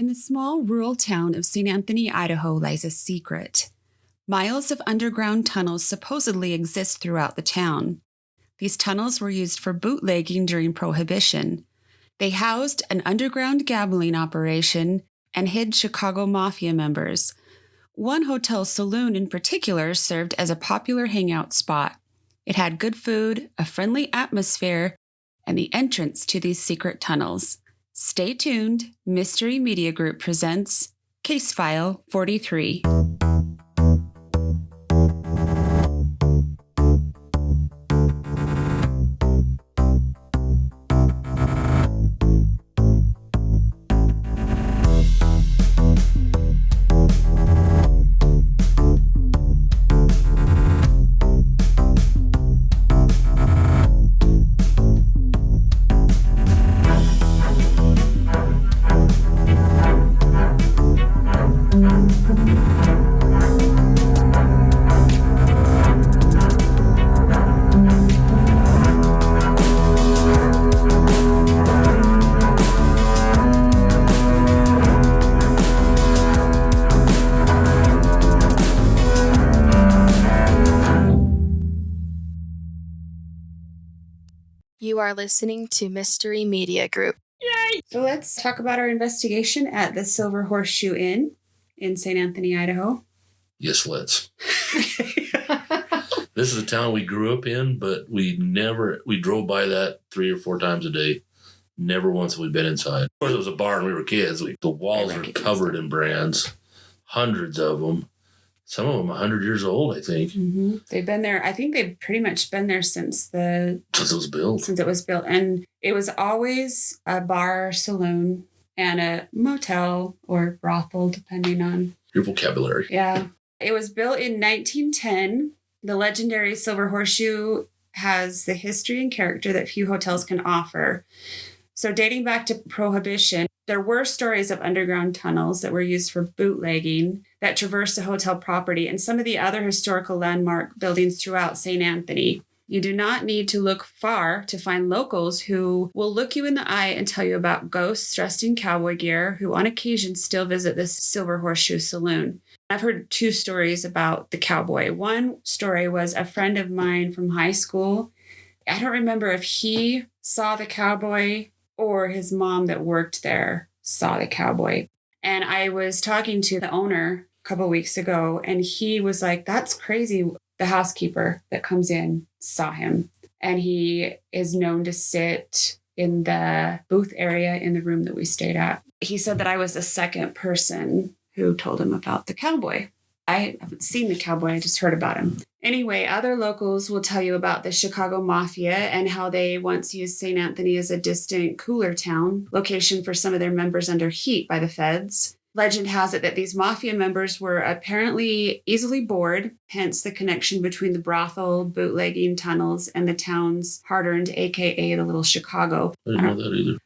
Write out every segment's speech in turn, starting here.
In the small rural town of St. Anthony, Idaho, lies a secret. Miles of underground tunnels supposedly exist throughout the town. These tunnels were used for bootlegging during Prohibition. They housed an underground gambling operation and hid Chicago Mafia members. One hotel saloon in particular served as a popular hangout spot. It had good food, a friendly atmosphere, and the entrance to these secret tunnels. Stay tuned. Mystery Media Group presents Case File 43. You are listening to Mystery Media Group. Yay! So let's talk about our investigation at the Silver Horseshoe Inn in St. Anthony, Idaho. Yes, let's. This is a town we grew up in, but we drove by that 3 or 4 times a day. Never once have we been inside. Of course, it was a bar and we were kids. The walls are covered in brands, hundreds of them. Some of them 100 years old, I think. Mm-hmm. They've been there. I think they've pretty much been there since it was built. And it was always a bar, saloon, and a motel or brothel, depending on your vocabulary. Yeah. It was built in 1910. The legendary Silver Horseshoe has the history and character that few hotels can offer. So dating back to Prohibition, there were stories of underground tunnels that were used for bootlegging that traversed the hotel property and some of the other historical landmark buildings throughout St. Anthony. You do not need to look far to find locals who will look you in the eye and tell you about ghosts dressed in cowboy gear who on occasion still visit this Silver Horseshoe Saloon. I've heard 2 stories about the cowboy. One story was a friend of mine from high school. I don't remember if he saw the cowboy or his mom that worked there saw the cowboy. And I was talking to the owner a couple of weeks ago, and he was like, that's crazy. The housekeeper that comes in saw him. And he is known to sit in the booth area in the room that we stayed at. He said that I was the second person who told him about the cowboy. I haven't seen the cowboy, I just heard about him. Anyway, other locals will tell you about the Chicago Mafia and how they once used St. Anthony as a distant cooler town location for some of their members under heat by the feds. Legend has it that these mafia members were apparently easily bored, hence the connection between the brothel, bootlegging tunnels, and the town's hard-earned, a.k.a. the Little Chicago. I didn't know that either.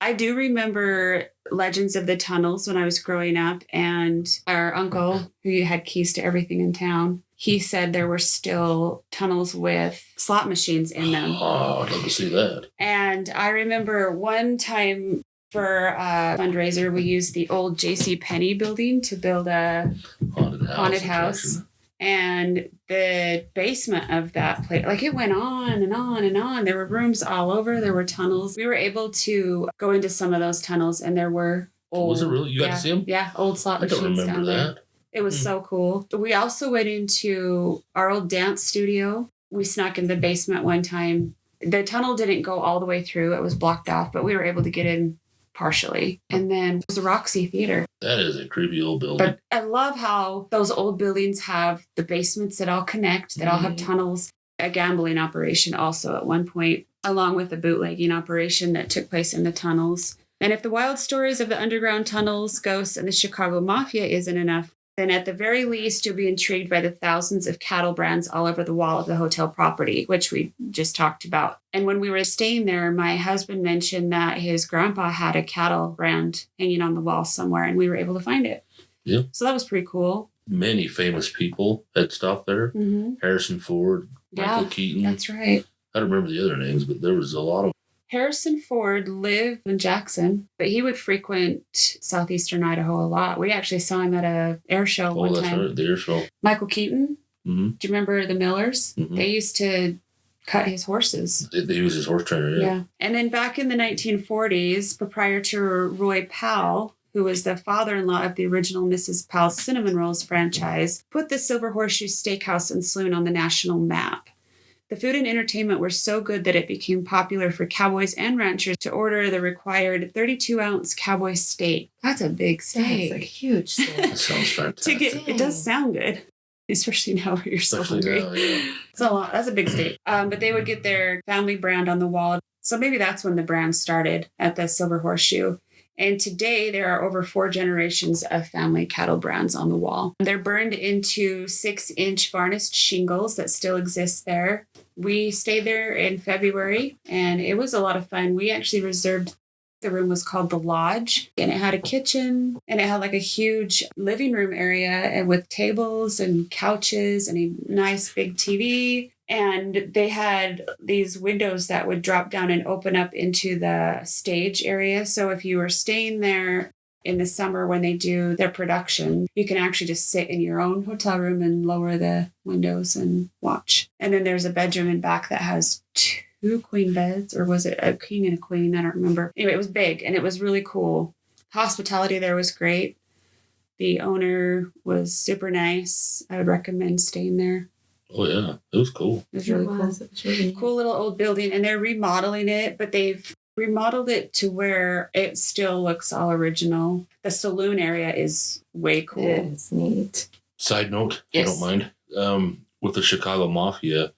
I do remember legends of the tunnels when I was growing up, and our uncle, who had keys to everything in town, he said there were still tunnels with slot machines in them. Oh, I'd love to see that. And I remember one time for a fundraiser, we used the old J.C. Penney building to build a haunted house. And the basement of that place, like it went on and on and on. There were rooms all over. There were tunnels. We were able to go into some of those tunnels, and there were old. Was it really? You got to see them? Yeah, old slot machines. I don't remember that. It was so cool. We also went into our old dance studio. We snuck in the basement one time. The tunnel didn't go all the way through. It was blocked off, but we were able to get in partially. And then it was the Roxy Theater. That is a creepy old building. But I love how those old buildings have the basements that all connect, that all have tunnels. A gambling operation also at one point, along with the bootlegging operation that took place in the tunnels. And if the wild stories of the underground tunnels, ghosts, and the Chicago Mafia isn't enough, then at the very least, you'll be intrigued by the thousands of cattle brands all over the wall of the hotel property, which we just talked about. And when we were staying there, my husband mentioned that his grandpa had a cattle brand hanging on the wall somewhere, and we were able to find it. Yeah. So that was pretty cool. Many famous people had stopped there. Mm-hmm. Harrison Ford, Michael Keaton. That's right. I don't remember the other names, but there was a lot of. Harrison Ford lived in Jackson, but he would frequent southeastern Idaho a lot. We actually saw him at a air show one that's time. Right, the air show. Michael Keaton. Mm-hmm. Do you remember the Millers? Mm-hmm. They used to cut his horses. He was his horse trainer, yeah. And then back in the 1940s, proprietor Roy Powell, who was the father-in-law of the original Mrs. Powell's Cinnamon Rolls franchise, put the Silver Horseshoe Steakhouse and Saloon on the national map. The food and entertainment were so good that it became popular for cowboys and ranchers to order the required 32-ounce cowboy steak. That's a big steak. That's a huge steak. That sounds fantastic. It does sound good. Especially now where you're so hungry. Now, yeah. It's a lot. That's a big steak. But they would get their family brand on the wall. So maybe that's when the brand started at the Silver Horseshoe. And today there are over 4 generations of family cattle brands on the wall. They're burned into 6-inch varnished shingles that still exist there. We stayed there in February and it was a lot of fun. We actually reserved. The room was called The Lodge, and it had a kitchen, and it had like a huge living room area and with tables and couches and a nice big TV. And they had these windows that would drop down and open up into the stage area. So if you were staying there in the summer when they do their production, you can actually just sit in your own hotel room and lower the windows and watch. And then there's a bedroom in back that has 2 queen beds, or was it a king and a queen? I don't remember. Anyway, it was big and it was really cool. Hospitality there was great. The owner was super nice. I would recommend staying there. Oh, yeah. It was cool. It was really cool. It was really Cool little old building, and they're remodeling it, but they've remodeled it to where it still looks all original. The saloon area is way cool. It is neat. Side note, if Yes. you don't mind, with the Chicago Mafia,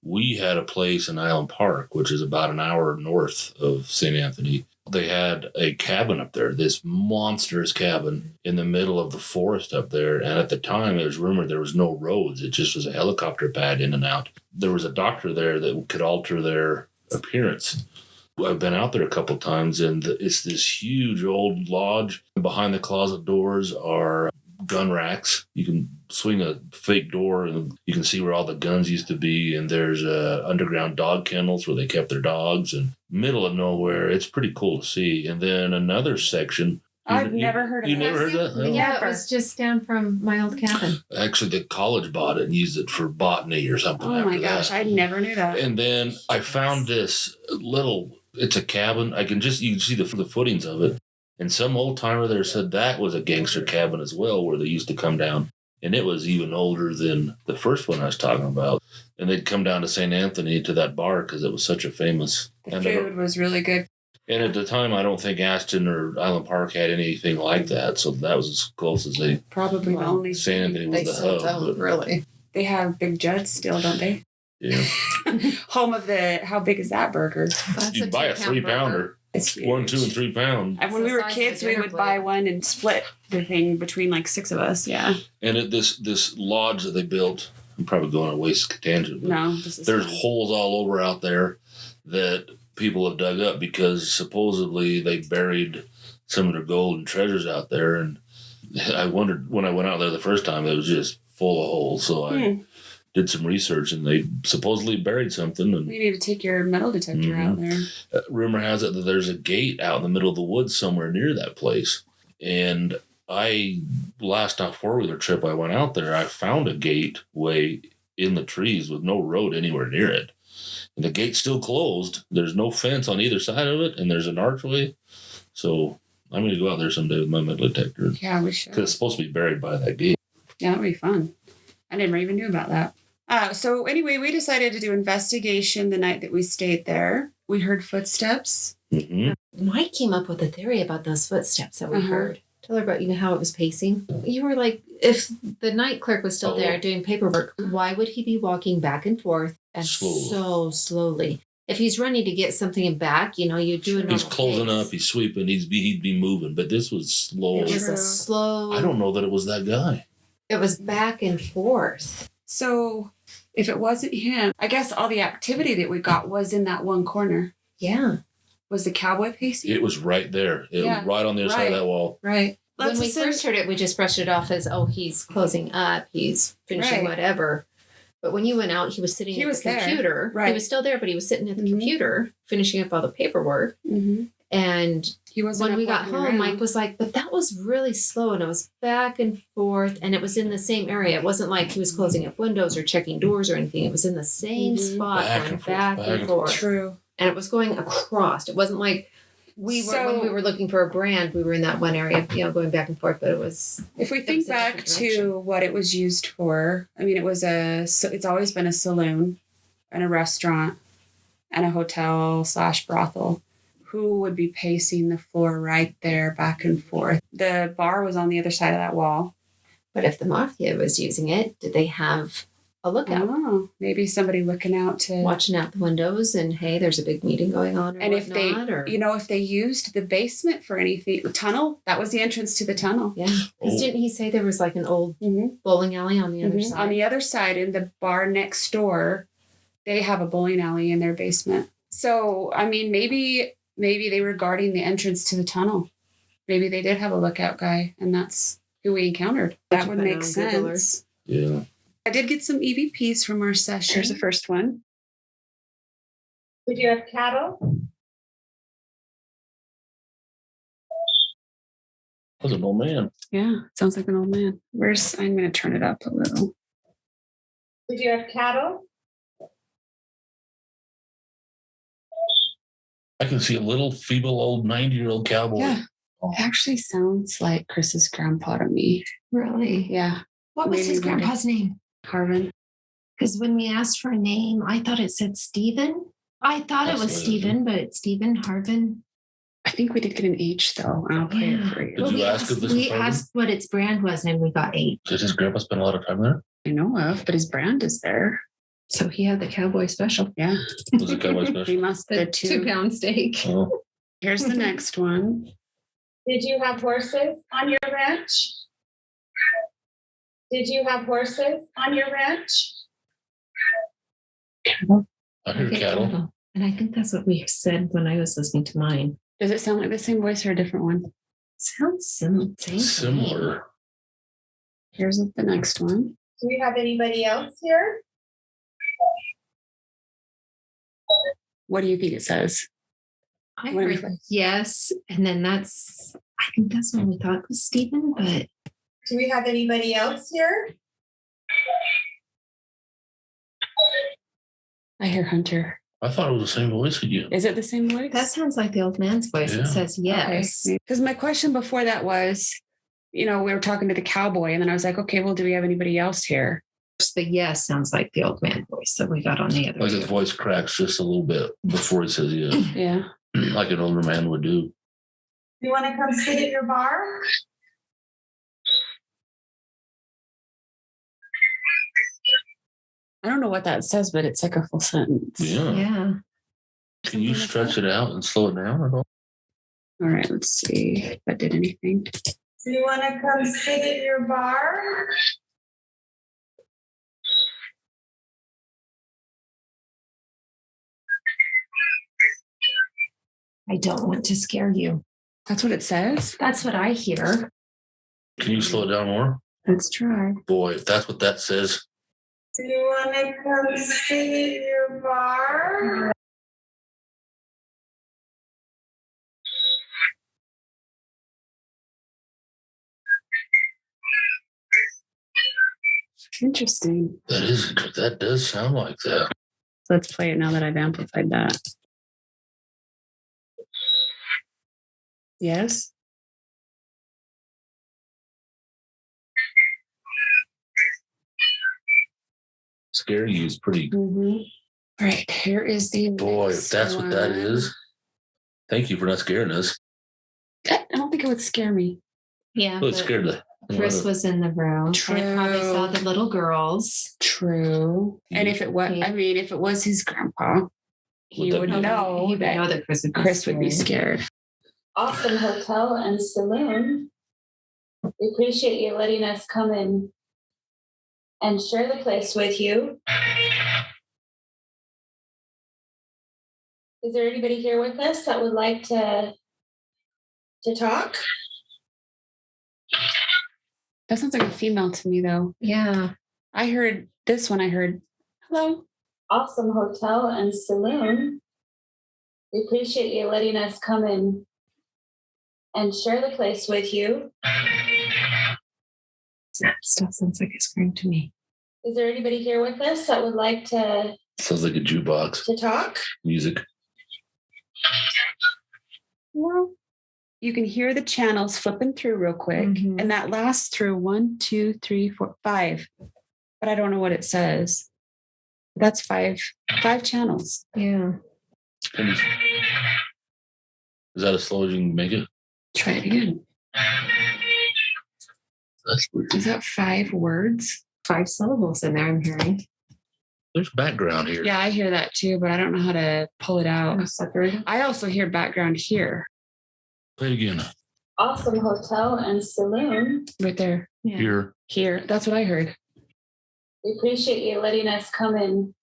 we had a place in Island Park, which is about an hour north of St. Anthony. They had a cabin up there, this monstrous cabin in the middle of the forest up there. And at the time, it was rumored there was no roads. It just was a helicopter pad in and out. There was a doctor there that could alter their appearance. I've been out there a couple times, and it's this huge old lodge. Behind the closet doors are gun racks. You can swing a fake door and you can see where all the guns used to be. And there's underground dog kennels where they kept their dogs, and middle of nowhere. It's pretty cool to see. And then another section. I've never heard of You that. never heard that? No. Yeah, Never. it was just down from my old cabin. Actually, the college bought it and used it for botany or something. Oh after my gosh, that. I never knew that. And then I found this little, it's a cabin. You can see the footings of it. And some old timer there said that was a gangster cabin as well, where they used to come down. And it was even older than the first one I was talking about. And they'd come down to St. Anthony to that bar because it was such a famous. The food was really good. And at the time, I don't think Aston or Island Park had anything like that. So that was as close as they. Probably the Well, only. St. Anthony was They the still hub. don't, But, really. They have Big Judd's still, don't they? yeah. Home of the. How big is that burger? That's You'd buy a 2-pound 3-pounder. It's 1, 2, and 3 pound. And when It's we the were size of kids, a we dinner would plate. buy one and split the thing between like 6 of us. Yeah. And at this lodge that they built, I'm probably going on a waste tangent. But No, this is. there's fun. holes all over out there that people have dug up because supposedly they buried some of their gold and treasures out there. And I wondered when I went out there the first time, it was just full of holes. So I did some research, and they supposedly buried something. And You need to take your metal detector out there. rumor has it that there's a gate out in the middle of the woods somewhere near that place. And last 4-wheeler trip I went out there, I found a gateway in the trees with no road anywhere near it. And the gate's still closed. There's no fence on either side of it, and there's an archway. So I'm going to go out there someday with my metal detector. Yeah, we should. Because it's supposed to be buried by that gate. Yeah, that would be fun. I never even knew about that. So anyway, we decided to do investigation the night that we stayed there. We heard footsteps. Mm-hmm. Mike came up with a theory about those footsteps that we Uh-huh. heard. Tell her about, how it was pacing. You were like, if the night clerk was still there doing paperwork, why would he be walking back and forth and Slowly. so slowly? If he's running to get something back, you do a normal He's closing pace. up, he's sweeping, he'd be moving. But this was slow. It was True. a slow. I don't know that it was that guy. It was back and forth. So if it wasn't him, I guess all the activity that we got was in that one corner. Yeah. Was the cowboy pacing? It was right there. It Yeah, was right on the other side of right. that wall. Right. When we first heard it, we just brushed it off as, he's closing up, he's finishing Right. whatever. But when you went out, he was sitting He at was the there. computer. Right. He was still there, but he was sitting at the Mhm. computer finishing up all the paperwork. Mm-hmm. And He wasn't. when we got walking home, around. Mike was like, but that was really slow. And it was back and forth. And it was in the same area. It wasn't like he was closing up windows or checking doors or anything. It was in the same Mhm. spot, Back going and forth, back back and and forth. True. And it was going across. It wasn't like when we were looking for a brand, we were in that one area, going back and forth. But it was. If we It think was a back different to direction. what it was used for, I mean, it's always been a saloon and a restaurant and a hotel / brothel. Who would be pacing the floor right there back and forth? The bar was on the other side of that wall. But if the mafia was using it, did they have a lookout? Oh, maybe somebody looking out to Watching out the windows and, hey, there's a big meeting going on or and if they, whatnot, or... if they used the basement for anything, the tunnel, that was the entrance to the tunnel. Yeah. Because didn't he say there was like an old Mm-hmm. bowling alley on the other side? On the other side, in the bar next door, they have a bowling alley in their basement. So, I mean, maybe they were guarding the entrance to the tunnel. Maybe they did have a lookout guy, and that's who we encountered. That would put it make on Google Earth? sense. Yeah. I did get some EVPs from our session. Here's the first one. Did you have cattle? That's an old man. Yeah, sounds like an old man. I'm going to turn it up a little. Did you have cattle? I can see a little feeble old 90-year-old cowboy. Yeah. It actually sounds like Chris's grandpa to me. Really? Yeah, What was Maybe his we did. grandpa's name? Harvin. Because when we asked for a name, I thought it said Stephen. I thought That's it was what it is. Stephen, but it's Stephen Harvin. I think we did get an H though. I'll play it for you. Did you we ask if this we was Harvin? asked what its brand was, and we got 8. Did his grandpa spend a lot of time there? I know of, but his brand is there. So he had the cowboy special. Yeah, Was it cowboy he special? must. The The 2-pound steak. Oh, Here's the next one. Did you have horses on your ranch? Did you have horses on your ranch? I hear cattle. And I think that's what we said when I was listening to mine. Does it sound like the same voice or a different one? Sounds similar. Similar. Here's the next one. Do we have anybody else here? What do you think it says? I What do we heard think? yes, and then I think that's when we thought it was Stephen, but Do we have anybody else here? I hear Hunter. I thought it was the same voice as you. Is it the same voice? that sounds like the old man's voice. Yeah. It says yes. Because my question before that was, we were talking to the cowboy, and then I was like, okay, well, do we have anybody else here? The yes sounds like the old man voice that we got on the other Like his two. voice cracks just a little bit before he says yes, Yeah. like an older man would do. You want to come sit at your bar? I don't know what that says, but it's like a full sentence. Yeah. Yeah. Can you stretch it out and slow it down at all? All right, let's see if that did anything. Do you want to come sit at your bar? I don't want to scare you. That's what it says. That's what I hear. Can you slow it down more? Let's try. Boy, if that's what that says, Do you want to come sit at your bar? Interesting. that does sound like that. Let's play it now that I've amplified that. Yes. Scare you is pretty. Mm-hmm. All right, here is the Boy, if next that's what that one. is, thank you for not scaring us. I don't think it would scare me. Yeah. Well, it but scared the. Chris was in the room. True. I probably saw the little girls. True. And if it was, I mean, if it was his grandpa, he Would would that be- know He would that know that Chris would be scared. Awesome hotel and saloon. We appreciate you letting us come in and share the place with you. Is there anybody here with us that would like to talk? That sounds like a female to me, though. Yeah. I heard this one. I heard Hello. Awesome Hotel and Saloon. We appreciate you letting us come in and share the place with you. That stuff sounds like a scream to me. Is there anybody here with us that would like to Sounds like a jukebox. talk? Music. Well, you can hear the channels flipping through real quick, Mhm. and that lasts through 1, 2, 3, 4, 5. But I don't know what it says. That's five channels. Yeah. Is that as slow as you can make it? Try it again. That's weird. Is that 5 words? 5 syllables in there, I'm hearing. There's background here. Yeah, I hear that too, but I don't know how to pull it out. Separated. I also hear background here, Play it again. Awesome Hotel and Saloon. right there. Yeah. Here. Here. That's what I heard. We appreciate you letting us come in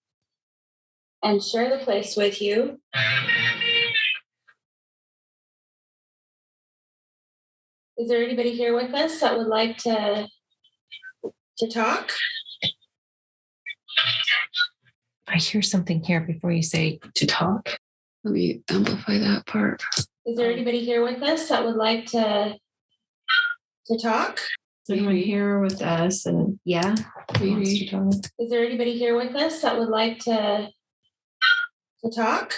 and share the place with you. Is there anybody here with us that would like to talk? I hear something here before you say to talk. Let me amplify that part. Is there anybody here with us that would like to talk? Someone here with us, and yeah, Maybe. wants to talk. Is there anybody here with us that would like to talk?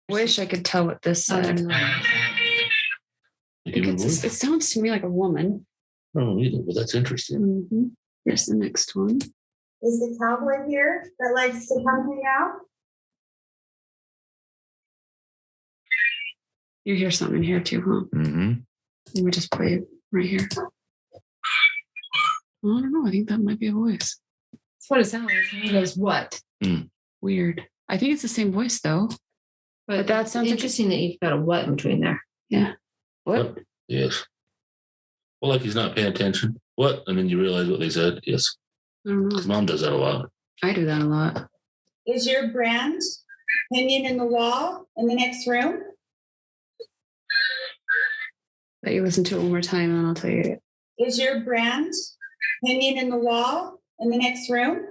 Wish I could tell what this I said. don't know. I think Human it voice? sounds to me like a woman. I don't know either, but that's interesting. Mm-hmm. Here's the next one. Is the cowboy here that likes to come hang out? You hear something in here too, huh? Mm-hmm. Let me just play it right here. I don't know. I think that might be a voice. That's what it sounds like. He goes, what? Weird. I think it's the same voice though. But that sounds like- interesting that you've got a what in between there. Yeah. What? Yes. Well, like he's not paying attention. What? And then you realize what they said. Yes. I don't know. His mom does that a lot. I do that a lot. Is your brand hanging in the wall in the next room? Let you listen to it one more time and I'll tell you. Is your brand hanging in the wall in the next room?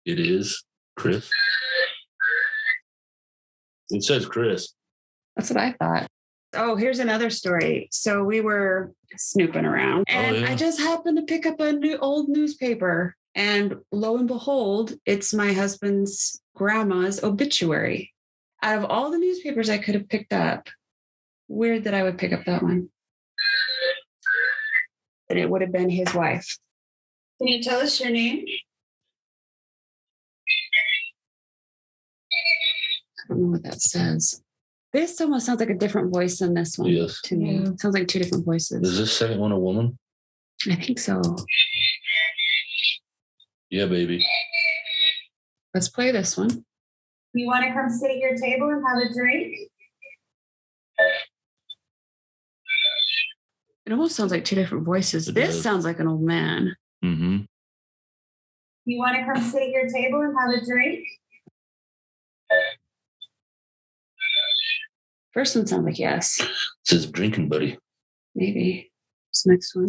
It is Chris. It says Chris. That's what I thought. Oh, here's another story. So we were snooping around and yeah. I just happened to pick up a new old newspaper. And lo and behold, it's my husband's grandma's obituary. Out of all the newspapers I could have picked up, weird that I would pick up that one. And it would have been his wife. Can you tell us your name? I don't know what that says. This almost sounds like a different voice than this one Yes. to me. Yeah. It sounds like 2 different voices. Is this second one a woman? I think so. Yeah, baby. Let's play this one. You want to come sit at your table and have a drink? It almost sounds like 2 different voices. It This does. sounds like an old man. Mm-hmm. You want to come sit at your table and have a drink? First one sounds like yes. It says drinking buddy. Maybe. This next one.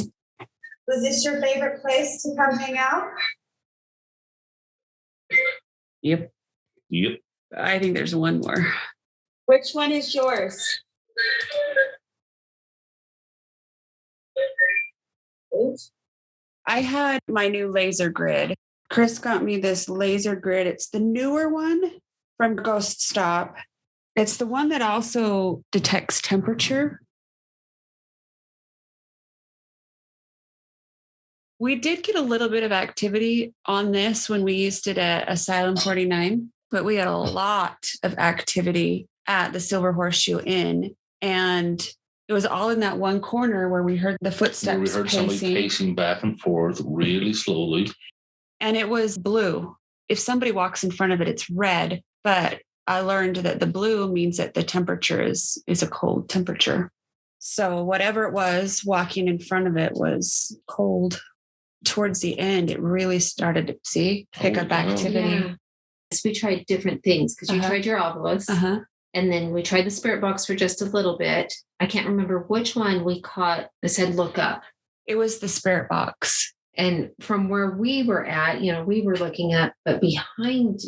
Was this your favorite place to come hang out? Yep. Yep. I think there's one more. Which one is yours? I had my new laser grid. Chris got me this laser grid. It's the newer one from Ghost Stop. It's the one that also detects temperature. We did get a little bit of activity on this when we used it at Asylum 49, but we had a lot of activity at the Silver Horseshoe Inn. And it was all in that one corner where we heard the footsteps We heard somebody pacing back and forth really slowly. And it was blue. If somebody walks in front of it, it's red. But I learned that the blue means that the temperature is a cold temperature. So whatever it was walking in front of it was cold. Towards the end, it really started to pick up activity. Yeah. So we tried different things because you tried your obelisk. And then we tried the spirit box for just a little bit. I can't remember which one we caught that said look up. It was the spirit box. And from where we were at, we were looking at, but behind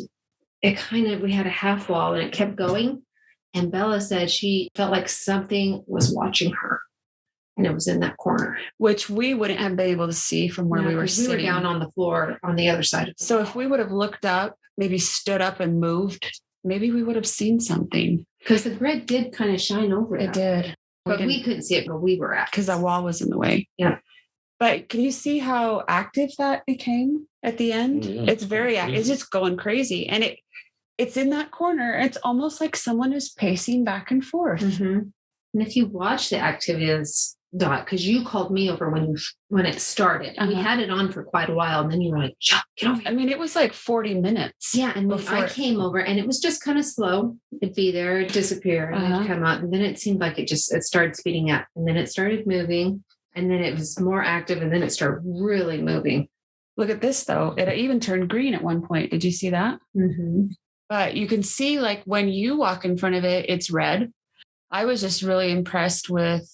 it we had a half wall and it kept going. And Bella said she felt like something was watching her. And it was in that corner. Which we wouldn't have been able to see from where we were sitting. We were down on the floor on the other side. So if we would have looked up, maybe stood up and moved, maybe we would have seen something. Because the grid did kind of shine over It did. But we couldn't see it where we were at. Because that wall was in the way. Yeah. But can you see how active that became at the end? Yeah, it's very active. It's just going crazy. And it's in that corner. It's almost like someone is pacing back and forth. Mm-hmm. And if you watch the activities, Dot, because you called me over when it started. We had it on for quite a while, and then you were like, get over here. I mean, it was like 40 minutes. Yeah, and I came over, and it was just kind of slow. It'd be there, it'd disappear, and it'd come out, and then it seemed like it started speeding up, and then it started moving, and then it was more active, and then it started really moving. Look at this, though. It even turned green at one point. Did you see that? Mm-hmm. But you can see, like, when you walk in front of it, it's red. I was just really impressed with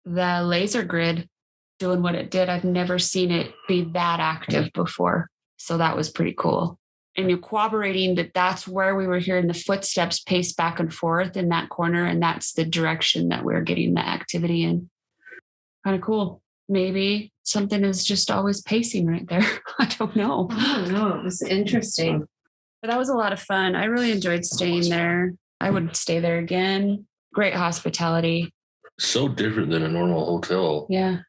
the laser grid doing what it did. I've never seen it be that active before. So that was pretty cool. And you're corroborating that that's where we were hearing the footsteps pace back and forth in that corner. And that's the direction that we're getting the activity in. Kind of cool. Maybe something is just always pacing right there. I don't know. It was interesting. But that was a lot of fun. I really enjoyed staying there. I would stay there again. Great hospitality. So different than a normal hotel. Yeah.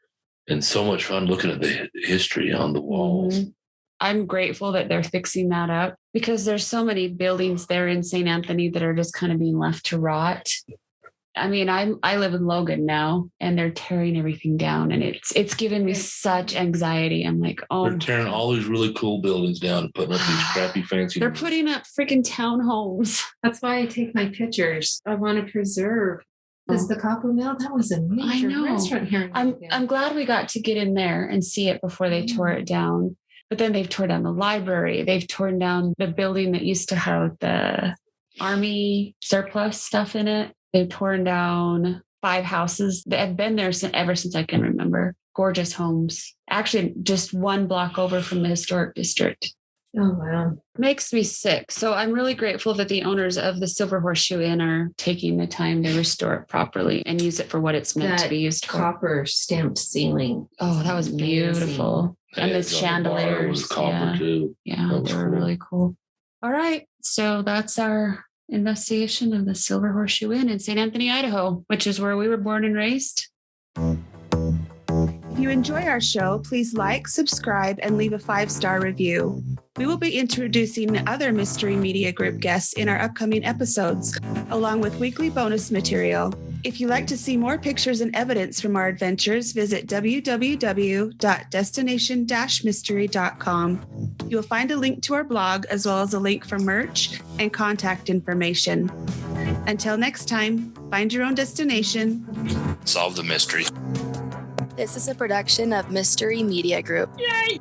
And so much fun looking at the history on the walls. Mm-hmm. I'm grateful that they're fixing that up because there's so many buildings there in St. Anthony that are just kind of being left to rot. I mean, I live in Logan now and they're tearing everything down and it's given me such anxiety. I'm like, oh. They're tearing all these really cool buildings down and putting up these crappy fancy. They're putting up freaking townhomes. That's why I take my pictures. I want to preserve. Because the Copper Mill, that was a major restaurant here. I'm glad we got to get in there and see it before they tore it down. But then they've torn down the library. They've torn down the building that used to have the Army surplus stuff in it. They've torn down 5 houses that have been there ever since I can remember. Gorgeous homes. Actually, just 1 block over from the historic district. Oh, wow. Makes me sick. So I'm really grateful that the owners of the Silver Horseshoe Inn are taking the time to restore it properly and use it for what it's meant to be used for. Copper stamped ceiling. Oh, that was beautiful. And the chandeliers. Was copper too. Yeah, they were really cool. All right. So that's our investigation of the Silver Horseshoe Inn in St. Anthony, Idaho, which is where we were born and raised. If you enjoy our show, please like, subscribe, and leave a 5-star review. We will be introducing other Mystery Media Group guests in our upcoming episodes, along with weekly bonus material. If you'd like to see more pictures and evidence from our adventures, visit www.destination-mystery.com. You'll find a link to our blog, as well as a link for merch and contact information. Until next time, find your own destination. Solve the mystery. This is a production of Mystery Media Group. Yay!